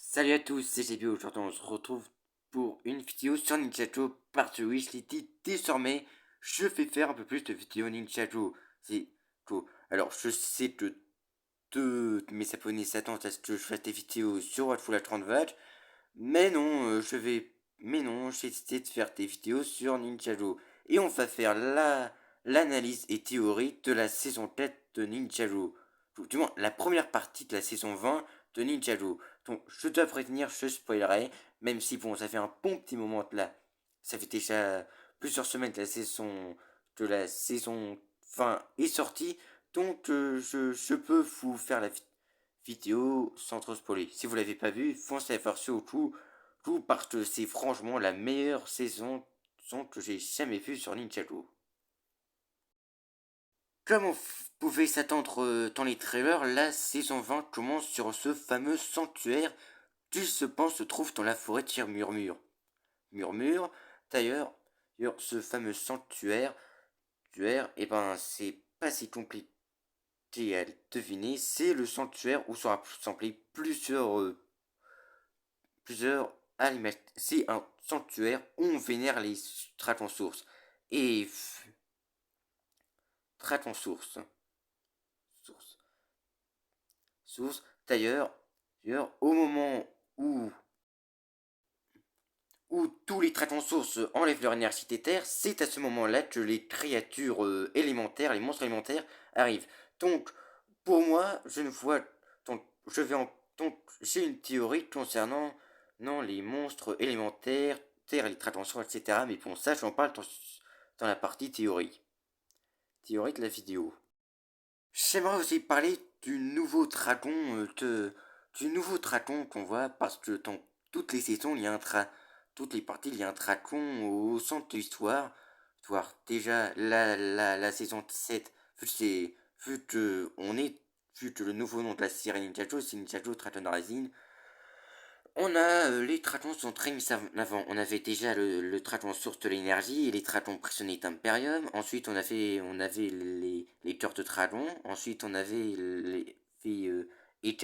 Salut à tous, c'est JB. Aujourd'hui on se retrouve pour une vidéo sur Ninjago parce que oui, je l'ai dit désormais, je vais faire un peu plus de vidéos Ninjago. C'est cool. Alors je sais que tous mes abonnés s'attendent à ce que je fasse des vidéos sur Watchful à 30 watts, mais non, j'ai décidé de faire des vidéos sur Ninjago. Et on va faire l'analyse et théorie de la saison 4 de Ninjago. Du moins, la première partie de la saison 20 de Ninjago. Donc, je dois prévenir, je spoilerai, même si bon, ça fait un bon petit moment de là. Ça fait déjà plusieurs semaines que la saison 20 est sortie. Donc, je peux vous faire la vidéo sans trop spoiler. Si vous l'avez pas vu, foncez à faire tout parce que c'est franchement la meilleure saison que j'ai jamais vue sur Ninjago. Comme on pouvait s'attendre dans les trailers, la saison 20 commence sur ce fameux sanctuaire qui se pense se trouve dans la forêt de Murmure. Murmure, d'ailleurs, ce fameux sanctuaire, et ben c'est pas si compliqué à le deviner, c'est le sanctuaire où sont rassemblés plusieurs animaux. C'est un sanctuaire où on vénère les dragons sources. Et dragons sources. Source. Source. D'ailleurs, au moment où tous les dragons sources enlèvent leur énergie d'éther, c'est à ce moment-là que les créatures élémentaires, les monstres élémentaires arrivent. Donc, pour moi, je ne vois. Donc, donc, j'ai une théorie concernant non, les monstres élémentaires, terre et les dragons sources, etc. Mais bon, ça, j'en parle dans la partie théorie. Théorie de la vidéo. J'aimerais aussi parler du nouveau dragon qu'on voit parce que dans toutes les saisons, toutes les parties, il y a un dragon au centre de l'histoire. Déjà la saison 7, vu que vu que le nouveau nom de la série Ninjago, c'est Ninjago Dragon Rising, on a les dragons sont très mis avant. On avait déjà le dragon source de l'énergie et les dragons prisonniers d'Imperium. Ensuite, on avait les cœurs de dragon. Ensuite, on avait les filles et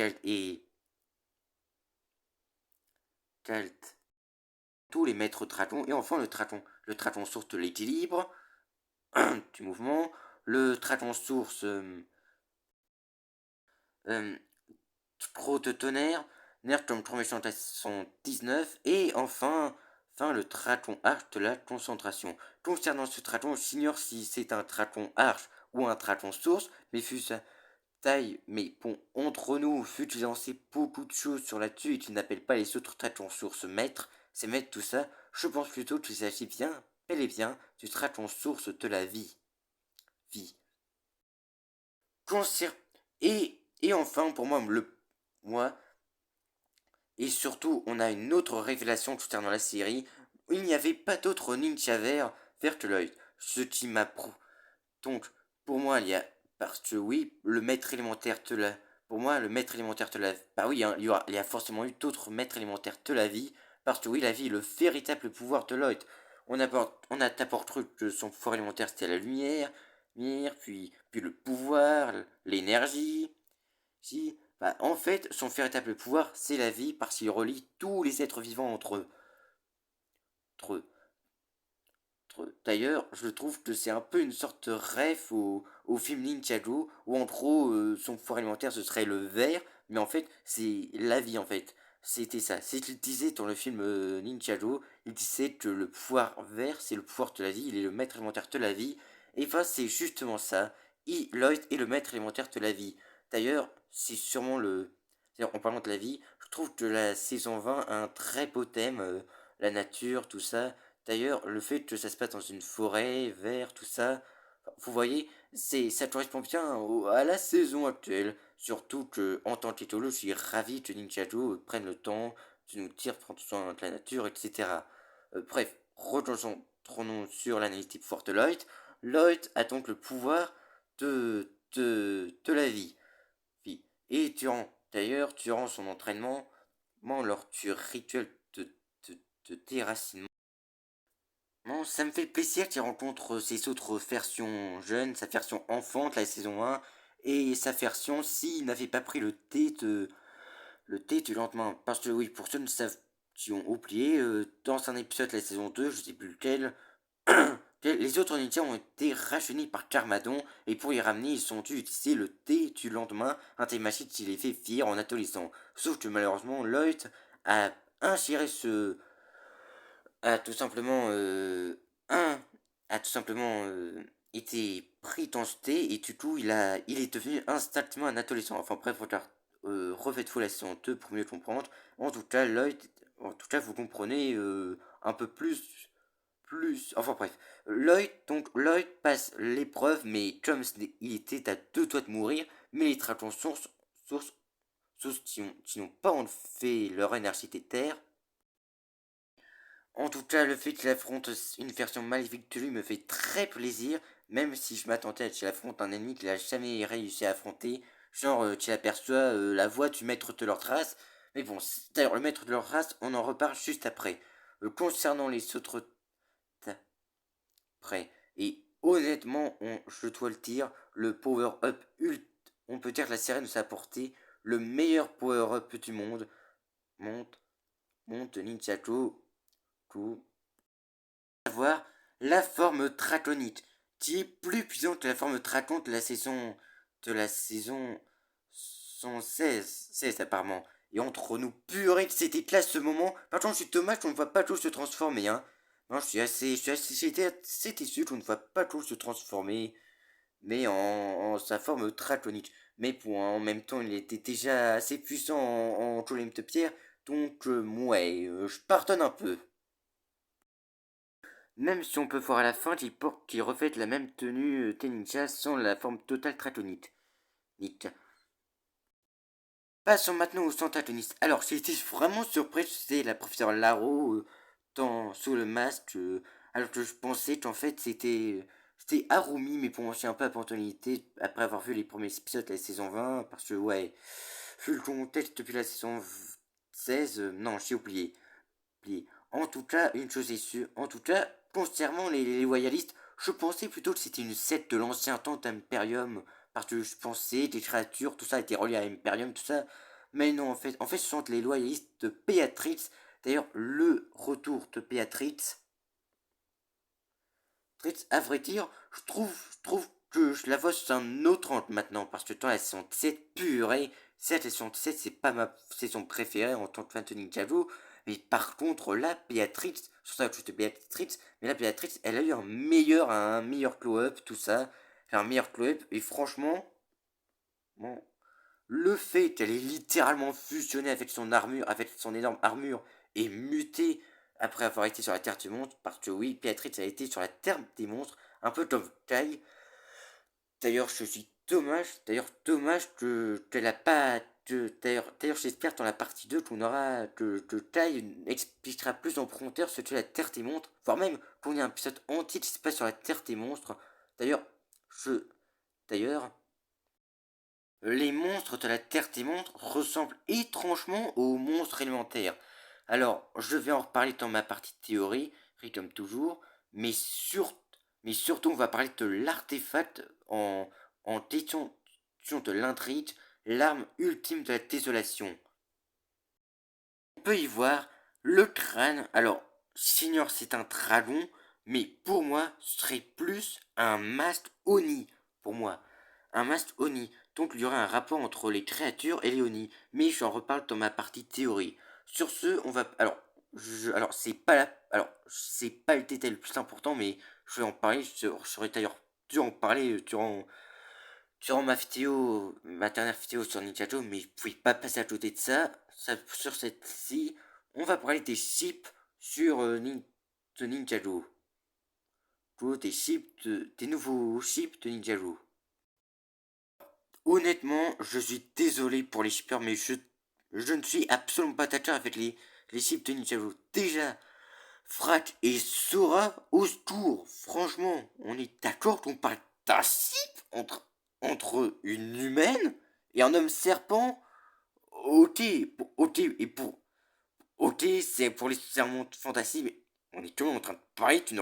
Kalt, tous les maîtres dragons. Et enfin, le dragon source de l'équilibre, du mouvement. Le dragon source euh, trop de tonnerre. Nerf comme méchant sont 19. Et enfin le dragon arche de la concentration. Concernant ce dragon, j'ignore si c'est un dragon arche ou un dragon source, mais vu sa taille, mais bon, entre nous, vu que j'ai lancé beaucoup de choses sur là-dessus et tu n'appelles pas les autres dragons sources maîtres, c'est maître tout ça, je pense plutôt qu'il s'agit bien, bel et bien, du dragon source de la vie. Vie. Concer et enfin, pour moi, et surtout, on a une autre révélation concernant la série. Il n'y avait pas d'autre ninja vert que Lloyd. Ce qui m'approuve. Donc, pour moi, il y a. Parce que oui, le maître élémentaire te l'a. Pour moi, le maître élémentaire te l'a. Bah oui, hein, il y a forcément eu d'autres maîtres élémentaires de la vie. Parce que oui, la vie est le véritable pouvoir de Lloyd. On a d'abord cru que son pouvoir élémentaire c'était la lumière, puis le pouvoir, l'énergie. Si, bah, en fait, son véritable pouvoir, c'est la vie, parce qu'il relie tous les êtres vivants entre eux. Entre eux. D'ailleurs, je trouve que c'est un peu une sorte de ref au film Ninjago, où en gros, son pouvoir alimentaire, ce serait le verre, mais en fait, c'est la vie, en fait. C'était ça. C'est ce qu'il disait dans le film Ninjago. Il disait que le pouvoir vert, c'est le pouvoir de la vie, il est le maître élémentaire de la vie. Et enfin, c'est justement ça. Lloyd est le maître élémentaire de la vie. D'ailleurs, c'est sûrement le... En parlant de la vie, je trouve que la saison 20 a un très beau thème, la nature, tout ça. D'ailleurs, le fait que ça se passe dans une forêt, vert, tout ça, vous voyez, ça correspond bien à la saison actuelle. Surtout que, en tant qu'étholo, je suis ravi que Ninjago prenne le temps de nous dire prendre soin de la nature, etc. Bref, retournons sur l'analyse type forte de Lloyd. Lloyd a donc le pouvoir de la vie. Et durant son entraînement, lors du rituel de déracinement, bon, ça me fait plaisir qu'il rencontre ses autres versions jeunes, sa version enfant de la saison 1 et sa version s'il n'avait pas pris le thé le thé du lendemain. Parce que oui, pour ceux qui ne savent, qui ont oublié, dans un épisode de la saison 2, je sais plus lequel, les autres ninjas ont été rajeunis par Carmadon et pour y ramener, ils ont dû utiliser le thé du lendemain, un thé magique qui les fait fuir en adolescent. Sauf que malheureusement, Lloyd a ingéré a tout simplement un a tout simplement été pris dans ce thé et du coup il est devenu instantanément un adolescent. Enfin bref, regarde, refaites-vous la saison 2 pour mieux comprendre. En tout cas, Lloyd, en tout cas vous comprenez un peu enfin bref. Lloyd passe l'épreuve, mais comme il était à deux doigts de mourir, mais les dragons sources, sources qui n'ont pas fait leur énergie des terres. En tout cas, le fait qu'il affronte une version maléfique de lui me fait très plaisir, même si je m'attendais à ce qu'il affronte un ennemi qu'il a jamais réussi à affronter, genre qu'il aperçoit la voix du maître de leur race. Mais bon, d'ailleurs, le maître de leur race, on en reparle juste après. Concernant les autres après, et honnêtement, je dois le dire, le power-up on peut dire que la série nous a apporté le meilleur power-up du monde. Monte, monte Ninjago, avoir la forme draconite, qui est plus puissante que la forme draconite de la saison 116 apparemment. Et entre nous, purée, c'était classe ce moment. Par contre, je suis dommage qu'on ne voit pas tout se transformer, hein. Non, j'étais assez déçu qu'on ne voit pas tout se transformer, mais en sa forme draconite. Mais pour en même temps, il était déjà assez puissant en golem de pierre, donc ouais, je pardonne un peu. Même si on peut voir à la fin qu'il reflète la même tenue Teninja sans la forme totale tratonite. Passons maintenant au centratoniste. Alors, j'ai été vraiment surpris, c'est la professeure Laro sous le masque, alors que je pensais qu'en fait c'était Harumi, mais bon, j'ai un peu abandonné après avoir vu les premiers épisodes de la saison 20, parce que ouais, vu le contexte depuis la saison 16, non, j'ai oublié. En tout cas, une chose est sûre, en tout cas, concernant les loyalistes, je pensais plutôt que c'était une secte de l'ancien temps d'Imperium, parce que je pensais des créatures, tout ça était relié à Imperium, tout ça. Mais non, en fait, ce sont les loyalistes de Béatrix. D'ailleurs, le retour de Béatrix, à vrai dire, je trouve que je la vois sous un autre angle maintenant, parce que dans la saison 17, purée, certes, la saison 17, c'est pas ma saison préférée en tant que fan de Ninjago, mais par contre, là, Béatrix, sur ça, juste Béatrix, mais là, Béatrix, elle a eu un meilleur glow-up, tout ça, un meilleur glow-up, et franchement, bon, le fait qu'elle ait littéralement fusionné avec son armure, avec son énorme armure, et muté après avoir été sur la Terre des monstres, parce que oui, Béatrix a été sur la Terre des monstres, un peu comme Kai. D'ailleurs, je suis dommage qu'elle a pas. D'ailleurs, j'espère dans la partie 2 que Kai expliquera plus en profondeur ce que la Terre des monstres, voire même qu'on ait un épisode entier qui se passe sur la Terre des monstres. D'ailleurs, je. D'ailleurs, les monstres de la Terre des monstres ressemblent étrangement aux monstres élémentaires. Alors, je vais en reparler dans ma partie théorie, comme toujours, mais, sur, mais surtout, on va parler de l'artefact en question de l'intrigue, l'arme ultime de la désolation. On peut y voir le crâne. Alors, j'ignore c'est un dragon, mais pour moi, ce serait plus un masque Oni. Pour moi, un masque Oni. Donc, il y aurait un rapport entre les créatures et les Oni. Mais j'en reparle dans ma partie théorie. Sur ce, on va. Alors c'est pas le détail le plus important, mais je vais en parler. J'aurais d'ailleurs dû en parler durant ma dernière vidéo sur Ninjago, mais je pouvais pas passer à côté de ça. Sur cette-ci, on va parler des chips sur de Ninjago. Des nouveaux chips de Ninjago. Honnêtement, je suis désolé pour les shippers, mais je ne suis absolument pas d'accord avec les chips de Ninjago. Déjà, Frac et Sora au secours. Franchement, on est d'accord qu'on parle d'un chip entre une humaine et un homme serpent. Ok, ok, c'est pour les serments fantastiques, mais on est quand même en train de parler d'une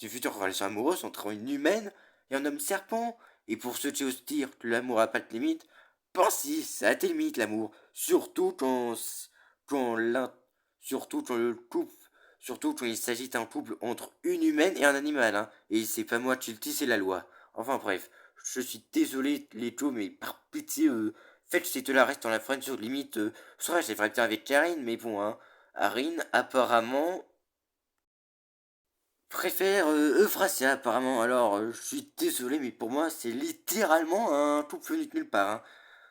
future relation amoureuse entre une humaine et un homme serpent. Et pour ceux qui osent dire que l'amour a pas de limite, pense-y, ça a des limites l'amour. quand l'un, surtout quand le couple, surtout quand il s'agit d'un couple entre une humaine et un animal, hein. Et c'est pas moi qui le dis, c'est la loi. Enfin bref, je suis désolé les taux, mais par pitié, faites c'est de la reste dans la friendzone, limite, soit j'aimerais bien avec Karine, mais bon, hein. Karine, apparemment, préfère Euphrasia, apparemment. Alors, je suis désolé, mais pour moi, c'est littéralement un couple venu de nulle part, hein.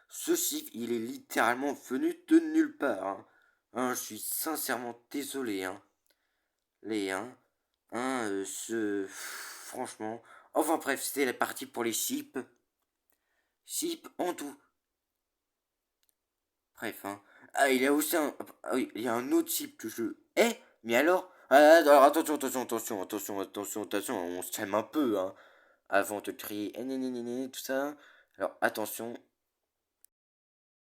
Ce chiffre, il est littéralement venu de nulle part, hein. Hein, je suis sincèrement désolé, hein. Les, franchement. Enfin bref, c'était la partie pour les chips. Chips en tout. Bref, hein. Ah, il y a aussi un. Ah oui, il y a un autre chip que je hais, mais alors. Ah, alors attention, on se calme un peu, hein. Avant de crier tout ça. Alors attention,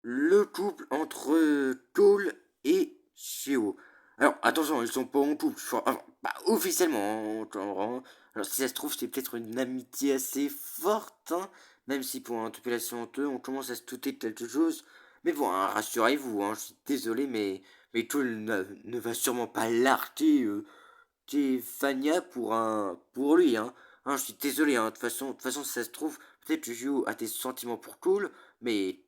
le couple entre Cole et Shio. Alors attention, ils sont pas en couple, enfin, pas officiellement, hein, hein. Alors si ça se trouve, c'est peut-être une amitié assez forte, hein, même si pour l'interpellation entre eux, on commence à se douter de quelque chose. Mais bon, hein, rassurez-vous, hein, je suis désolé, mais Cole ne va sûrement pas l'arrêter Fania pour lui, hein. Hein, je suis désolé, hein. De toute façon, si ça se trouve, peut-être que Gio a des sentiments pour Cool, mais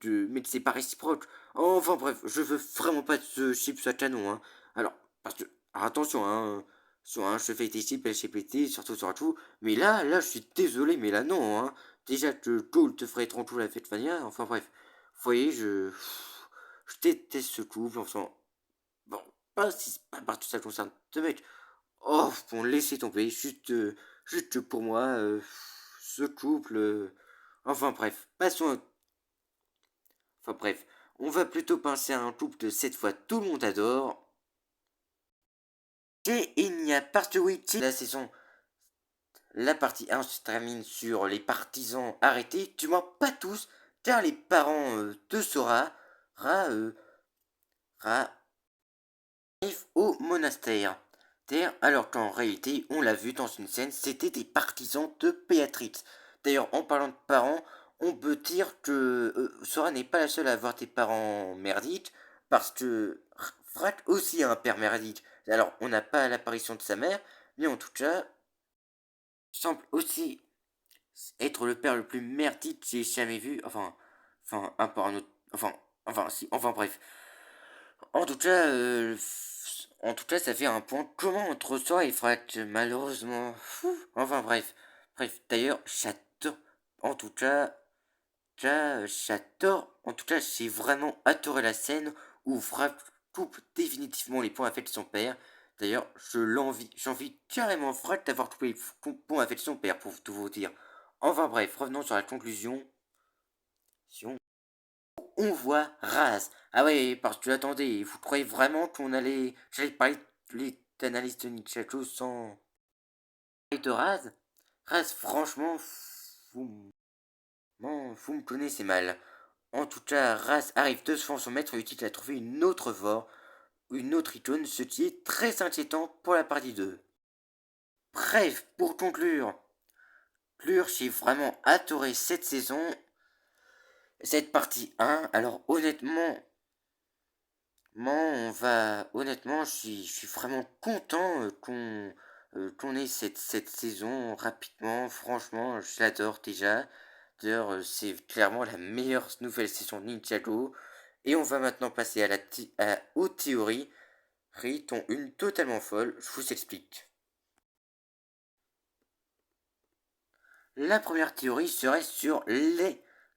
c'est pas réciproque. Enfin bref, je veux vraiment pas que ce chip soit canon, hein. Alors, parce que, alors, attention, hein. Je fais des chips LGBT, surtout, mais là, je suis désolé, mais là, non, hein. Déjà que Cool te ferait trop la fête Fania, enfin bref. Vous voyez, je déteste ce couple, enfin, bon, pas si, pas par tout ça concerne ce mec. Oh, bon, laissez tomber, juste pour moi, ce couple. Enfin bref, Enfin bref, on va plutôt penser à un couple de cette fois tout le monde adore. Et il n'y a pas de wiki. La saison, la partie 1 se termine sur les partisans arrêtés, du moins pas tous, car les parents de Sora arrivent au monastère. Alors qu'en réalité, on l'a vu dans une scène, c'était des partisans de Béatrix. D'ailleurs, en parlant de parents, on peut dire que Sora n'est pas la seule à avoir des parents merdiques, parce que Frak aussi a un père merdique. Alors, on n'a pas l'apparition de sa mère, mais en tout cas, semble aussi être le père le plus merdique que j'ai jamais vu. Un peu un autre, si, enfin bref. En tout cas, ça fait un point commun entre soi et Frat, malheureusement. Enfin bref. D'ailleurs, j'adore. En tout cas, j'adore. En tout cas, j'ai vraiment adoré la scène où Frat coupe définitivement les points avec son père. D'ailleurs, j'envie carrément Frat d'avoir coupé les points avec son père, pour tout vous dire. Enfin bref, revenons sur la conclusion. Si on voit Raz. Ah ouais, parce que attendez, vous croyez vraiment j'allais parler d'analyse de Nintendo sans parler de Raz? Raz, franchement, vous me connaissez mal. En tout cas, Raz arrive devant son maître et utile à trouver une autre voie, une autre icône, ce qui est très inquiétant pour la partie 2. Bref, pour conclure, j'ai vraiment adoré cette saison, cette partie 1. Alors honnêtement, je suis vraiment content qu'on ait cette saison rapidement. Franchement, je l'adore déjà. D'ailleurs, c'est clairement la meilleure nouvelle saison de Ninjago. Et on va maintenant passer aux théories, dont une totalement folle. Je vous explique. La première théorie serait sur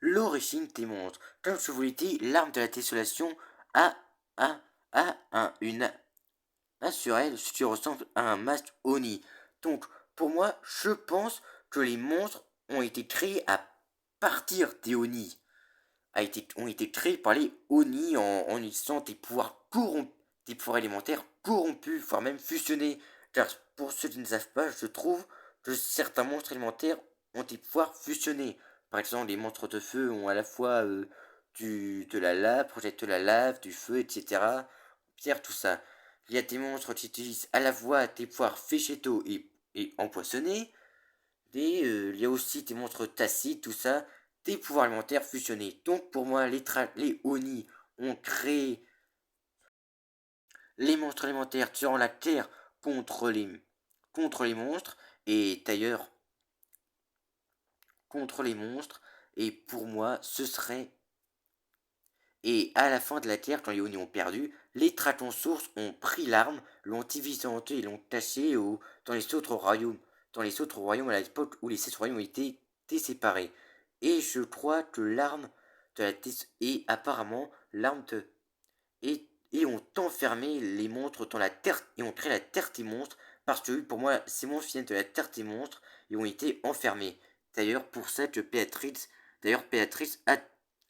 l'origine des monstres. Comme je vous l'ai dit, l'arme de la désolation a, a, une sur elle, ce qui ressemble à un masque Oni. Donc, pour moi, je pense que les monstres ont été créés à partir des Oni. Ont été créés par les Oni en utilisant des pouvoirs élémentaires corrompus, voire même fusionnés. Car pour ceux qui ne savent pas, je trouve que certains monstres élémentaires ont des pouvoirs fusionnés. Par exemple, les monstres de feu ont à la fois de la lave, projettent de la lave, du feu, etc. Pierre, tout ça. Il y a des monstres qui utilisent à la fois des pouvoirs végétaux et empoisonnés. Il y a aussi des monstres tacites, tout ça, des pouvoirs alimentaires fusionnés. Donc pour moi, les Oni ont créé les monstres élémentaires tuant la Terre contre les monstres, et d'ailleurs, contre les monstres, et pour moi, ce serait. Et à la fin de la Terre, quand les Oni ont perdu, les Tratons sources ont pris l'arme, l'ont divisé en deux et l'ont taché dans les autres royaumes. Dans les autres royaumes à l'époque où les 7 royaumes ont été séparés. Et je crois que l'arme de la et apparemment l'arme de et ont enfermé les monstres dans la terre et ont créé la terre des monstres parce que pour moi ces monstres viennent de la terre des monstres et ont été enfermés. D'ailleurs pour ça que Béatrice a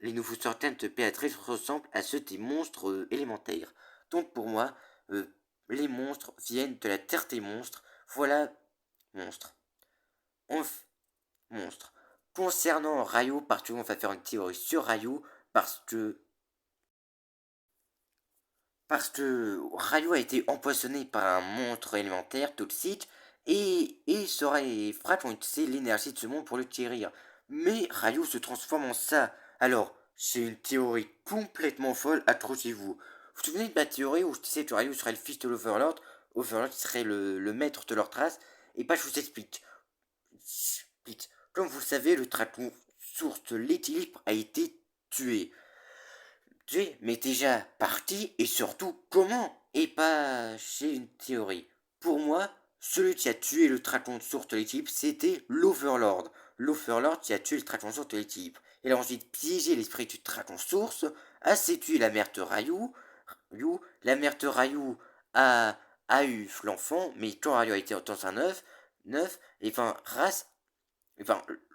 les nouveaux sortants de Béatrice ressemblent à ceux des monstres élémentaires. Donc pour moi les monstres viennent de la terre des monstres. Voilà monstres. Enf monstres. Concernant Ryu, parce qu'on va faire une théorie sur Ryu, parce que Ryu a été empoisonné par un monstre élémentaire toxique et Sora et Frat ont utilisé l'énergie de ce monde pour le guérir. Mais Ryu se transforme en ça. Alors, c'est une théorie complètement folle, accrochez-vous. Vous vous souvenez de ma théorie où je disais que Ryu serait le fils de l'Overlord, Overlord serait le maître de leur trace? Et bah je vous explique. Comme vous le savez, le dragon source de l'équilibre a été tué. Mais déjà parti et surtout comment? Et pas, j'ai une théorie. Pour moi, celui qui a tué le dragon de source de l'équipe, c'était l'Overlord. L'Overlord qui a tué le dragon de source de l'équipe. Il a ensuite piégé l'esprit du dragon source, a séduit la mère de la mère de Ryu a eu l'enfant, mais quand Ryu a été dans un œuf, et enfin,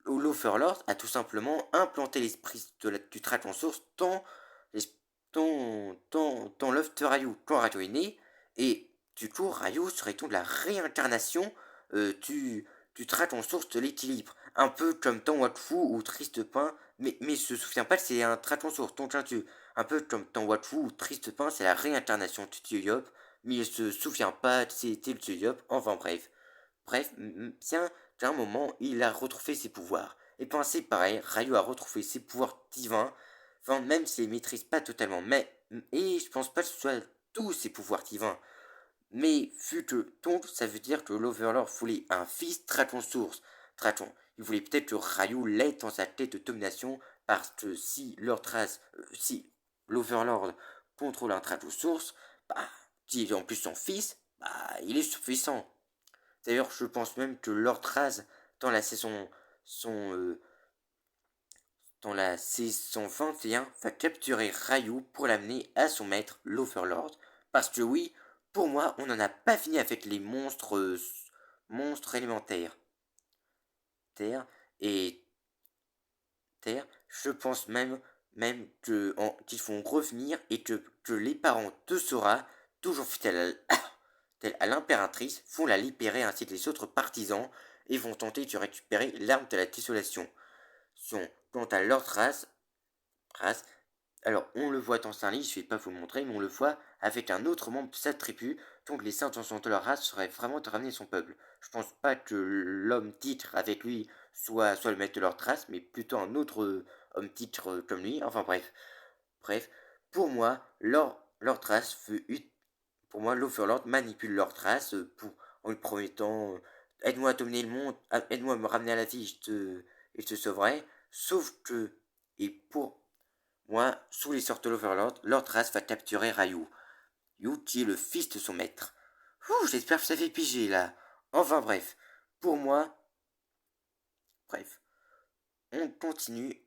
l'Overlord a tout simplement implanté l'esprit du dragon source dans l'œuf de Ryu quand Ryu est né, et du coup Ryu serait donc la réincarnation du dragon source de l'équilibre, un peu comme dans Wakfu ou Triste Pain, mais se souvient pas que c'est un dragon source, donc un peu comme dans Wakfu ou Triste Pain, c'est la réincarnation du Tiyop, mais il se souvient pas que c'était le Tiyop, enfin bien qu'à un moment, il a retrouvé ses pouvoirs. Et ben c'est pareil, Ryu a retrouvé ses pouvoirs divins, enfin même s'il les maîtrise pas totalement, et je pense pas que ce soit tous ses pouvoirs divins. Mais vu que donc ça veut dire que l'Overlord voulait un fils Dragon Source. Dragon. Il voulait peut-être que Ryu l'aide dans sa quête de domination parce que si l'Overlord contrôle un Dragon Source, bah, qui est en plus son fils, bah, il est suffisant. D'ailleurs, je pense même que Lord Raz, dans la saison, son, dans la saison 21, va capturer Ryu pour l'amener à son maître, l'Overlord. Parce que oui, pour moi, on n'en a pas fini avec les monstres élémentaires. Terre et Terre, je pense même qu'ils font revenir et que les parents de Sora, toujours fidèles à l'impératrice, vont la libérer ainsi que les autres partisans et vont tenter de récupérer l'arme de la désolation. Quant à leur trace, alors on le voit dans un livre, je ne vais pas vous le montrer, mais on le voit avec un autre membre de sa tribu, donc les intentions de leur race seraient vraiment de ramener son peuple. Je pense pas que l'homme titre avec lui soit le maître de leur trace, mais plutôt un autre homme titre comme lui, enfin bref, pour moi, leur trace pour moi, l'Overlord manipule leur trace en lui promettant aide-moi à dominer le monde, aide-moi à me ramener à la vie, je te sauverai. Sauf que, et pour moi, sous les sortes de l'Overlord, leur trace va capturer Ryu. Ryu qui est le fils de son maître. J'espère que ça fait piger là. Enfin bref, pour moi, bref, on continue.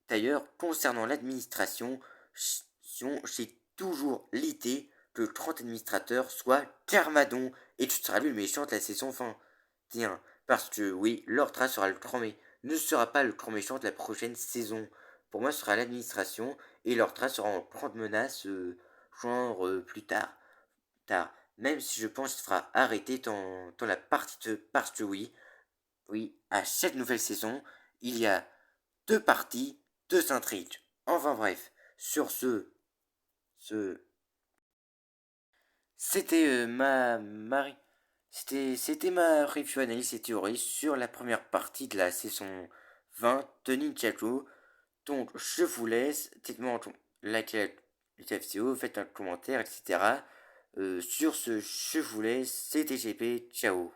D'ailleurs, concernant l'administration, j'ai toujours l'idée que le 30 administrateur soit Carmadon et tu seras lui le méchant de la saison 21. Parce que oui, l'Ordra sera le grand ne sera pas le grand méchant de la prochaine saison. Pour moi, ce sera l'administration et l'Ordra sera en grande menace, plus tard. Même si je pense qu'il sera arrêté dans la partie de... Parce que oui, à chaque nouvelle saison, il y a deux parties, deux intrigues. Enfin bref, sur ce c'était c'était ma review analyse et théorie sur la première partie de la saison 20 de Ninjago. Donc je vous laisse, dites-moi likez la vidéo, faites un commentaire, etc. Sur ce, je vous laisse, c'était GP, ciao.